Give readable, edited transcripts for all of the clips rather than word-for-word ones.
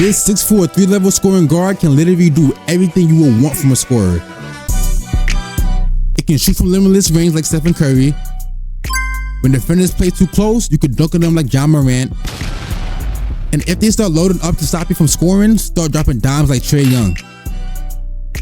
This 6'4" 3-level scoring guard can literally do everything you would want from a scorer. It can shoot from limitless range like Stephen Curry. When defenders play too close, you could dunk on them like John Morant. And if they start loading up to stop you from scoring, start dropping dimes like Trae Young.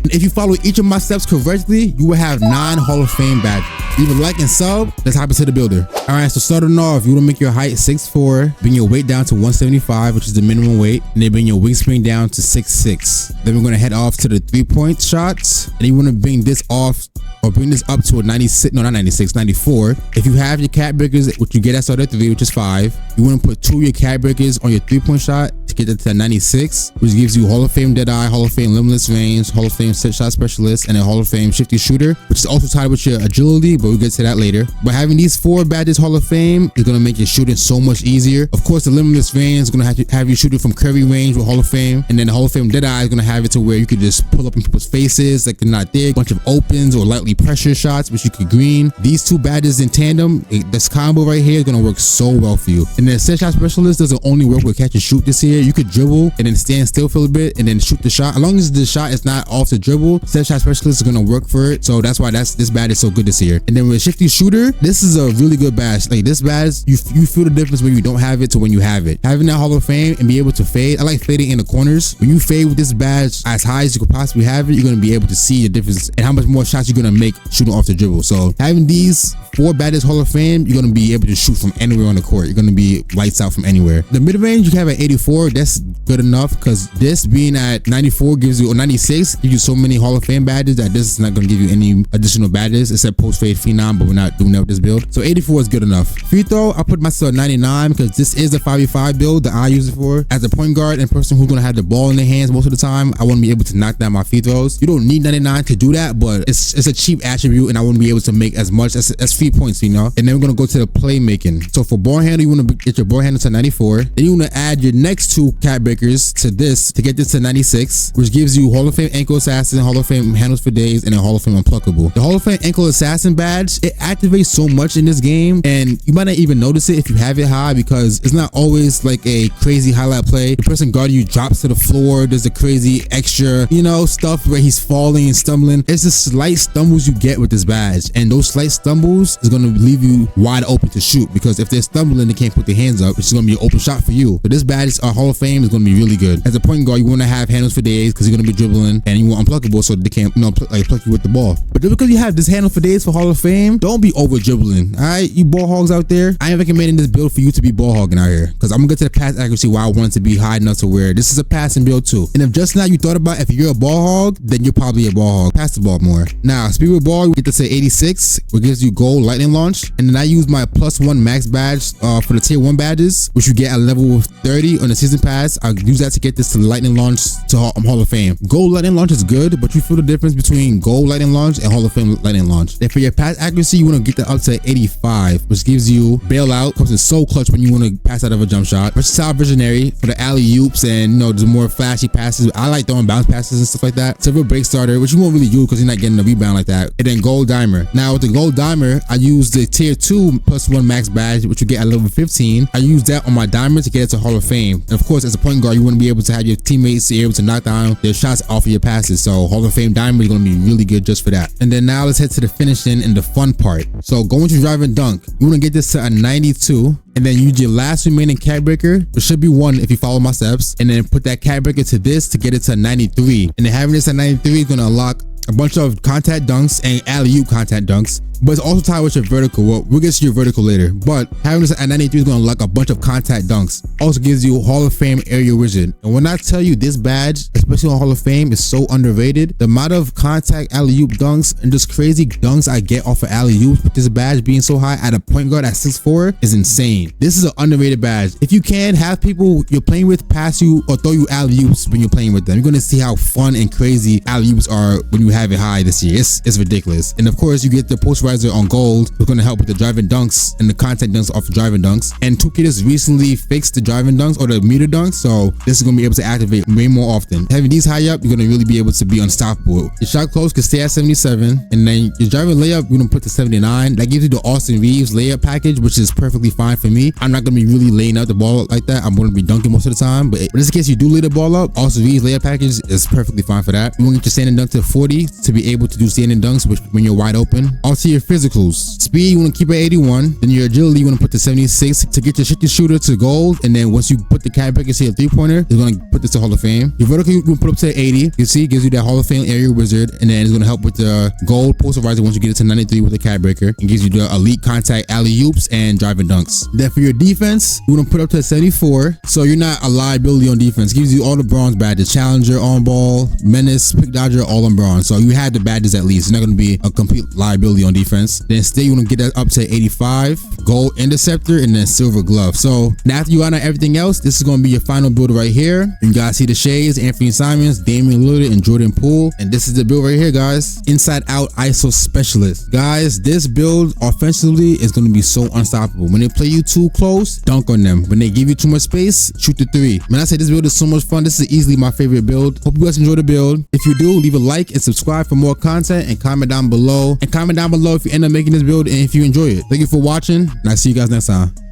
And if you follow each of my steps correctly, you will have 9 Hall of Fame badges. Leave a like and sub. Let's hop into the builder. All right, so starting off, you want to make your height 6'4", bring your weight down to 175, which is the minimum weight, and then bring your wingspan down to 6'6". Then we're going to head off to the 3-point shots, and you want to bring this off or bring this up to a 96, no, not 96, 94. If you have your cat breakers, which you get at start at 3, which is 5, you want to put 2 of your cat breakers on your 3-point shot to get that to 96, which gives you Hall of Fame Deadeye, Hall of Fame Limitless Range, Hall of Fame Set Shot Specialist, and a Hall of Fame Shifty Shooter, which is also tied with your agility, but we'll get to that later. But having these 4 badges Hall of Fame is going to make your shooting so much easier. Of course, the Limitless Range is going to have you shooting from Curry range with Hall of Fame, and then the Hall of Fame Deadeye is going to have it to where you could just pull up in people's faces like they're not there, a bunch of opens or lightly pressure shots, which you could green. These 2 badges in tandem, this combo right here is going to work so well for you. And then Set Shot Specialist doesn't only work with catch and shoot this here. You could dribble and then stand still for a bit and then shoot the shot. As long as the shot is not off the dribble, Set Shot Specialist is going to work for it. So that's why this badge is so good this year. And then with Shifty Shooter, this is a really good badge. Like this badge, you feel the difference when you don't have it to when you have it. Having that Hall of Fame and be able to fade, I like fading in the corners. When you fade with this badge as high as you could possibly have it, you're going to be able to see the difference and how much more shots you're going to make shooting off the dribble. So having these 4 badges Hall of Fame, you're going to be able to shoot from anywhere on the court. You're going to be lights out from anywhere. The mid-range you have at 84, that's good enough because this being at 94 gives you, or 96, gives you so many Hall of Fame badges that this is not going to give you any additional badges except post-fade phenom, but we're not doing that with this build. So 84 is good enough. Free throw, I put myself at 99 because this is the 5v5 build that I use it for. As a point guard and person who's going to have the ball in their hands most of the time, I want to be able to knock down my free throws. You don't need 99 to do that, but it's a cheap attribute and I want to be able to make as much as 3 points, you know. And then we're going to go to the playmaking. So for ball handle, you want to get your ball handle to 94. Then you want to add your next 2 cat breakers to this to get this to 96, which gives you Hall of Fame Ankle Assassin, Hall of Fame Handles for Days, and a Hall of Fame Unpluckable. The Hall of Fame Ankle Assassin badge, it activates so much in this game, and you might not even notice it if you have it high because it's not always like a crazy highlight play. The person guarding you drops to the floor, there's a crazy extra, you know, stuff where he's falling and stumbling. It's the slight stumbles you get with this badge, and those slight stumbles is going to leave you wide open to shoot because if they're stumbling, they can't put their hands up. It's going to be an open shot for you. So this badge, Hall of Fame, is going to be really good. As a point guard, you want to have handles for days because you're going to be dribbling, and you want Unpluckable so they can't, you know, pluck you with the ball. But just because you have this handle for days for Hall of Fame, don't be over dribbling. All right, you ball hogs out there, I ain't recommending this build for you to be ball hogging out here because I'm gonna get to the pass accuracy why I want it to be high enough to where this is a passing build too. And if just now you thought about if you're a ball hog, then you're probably a ball hog. Pass the ball more. Now, speed with ball, we get to say 86, which gives you gold lightning launch. And then I use my +1 max badge for the tier 1 badges, which you get at level 30 on the season pass. I use that to get this to lightning launch to Hall of Fame. Gold lightning launch is good, but you feel the difference between gold lightning launch and Hall of Fame lightning launch. And for your pass accuracy, you want to get that up to 85, which gives you bailout, because it's so clutch when you want to pass out of a jump shot. Versatile visionary for the alley-oops and, you know, the more flashy passes. I like throwing bounce passes and stuff like that. Silver break starter, which you won't really use because you're not getting a rebound like that. And then gold dimer. Now with the gold dimer, I use the tier 2 +1 max badge, which you get at level 15. I use that on my dimer to get it to Hall of Fame. And of course, as a point guard, you want to be able to have your teammates be able to knock down their shots off of your passes. So Hall of Fame dimer is going to be really good just for that. And then now let's head to the finishing and the fun part. So going to drive and dunk, you want to get this to a 92. And then use your last remaining cat breaker, which should be 1 if you follow my steps, and then put that cat breaker to this to get it to 93. And then having this at 93 is going to unlock a bunch of contact dunks and alley-oop contact dunks, but it's also tied with your vertical. Well, we'll get to your vertical later, but having this at 93 is going to unlock a bunch of contact dunks. Also gives you Hall of Fame area vision. And when I tell you this badge, especially on Hall of Fame, is so underrated, the amount of contact alley-oop dunks and just crazy dunks I get off of alley-oops with this badge being so high at a point guard at 6'4" is insane. This is an underrated badge. If you can, have people you're playing with pass you or throw you alley-oops when you're playing with them. You're going to see how fun and crazy alley-oops are when you have it high this year. It's ridiculous. And of course, you get the posterizer on gold. It's going to help with the driving dunks and the contact dunks off the driving dunks. And 2K just recently fixed the driving dunks or the meter dunks, so this is going to be able to activate way more often. Having these high up, you're going to really be able to be unstoppable. Your shot close can stay at 77, and then your driving layup, you're going to put to 79. That gives you the Austin Reeves layup package, which is perfectly fine for me. I'm not going to be really laying out the ball like that. I'm going to be dunking most of the time, but in this case, you do lay the ball up. Austin Reeves layup package is perfectly fine for that. You want to get your standing dunk to 40 to be able to do standing dunks when you're wide open. Also your physicals. Speed, you want to keep at 81. Then your agility, you want to put to 76 to get your shifty shooter to gold. And then once you put the cat breaker to your 3-pointer, it's going to put this to Hall of Fame. Your vertical, you can put up to 80. You see, it gives you that Hall of Fame area wizard. And then it's going to help with the gold posterizer once you get it to 93 with the cat breaker. It gives you the elite contact alley-oops and driving dunks. Then for your defense, you want to put up to 74. So you're not a liability on defense. It gives you all the bronze badges: Challenger, on ball, Menace, Pick Dodger, all on bronze. So you had the badges at least. It's not going to be a complete liability on defense. Then still you want to get that up to 85, gold interceptor, and then silver glove. So now after you got on everything else, this is going to be your final build right here. You guys see the shades: Anthony Simons, Damian Lillard, and Jordan Poole. And this is the build right here, guys. Inside out ISO specialist. Guys, this build offensively is going to be so unstoppable. When they play you too close, dunk on them. When they give you too much space, shoot the 3. When I say this build is so much fun, this is easily my favorite build. Hope you guys enjoy the build. If you do, leave a like and subscribe for more content, and comment down below. And comment down below if you end up making this build and if you enjoy it. Thank you for watching, and I'll see you guys next time.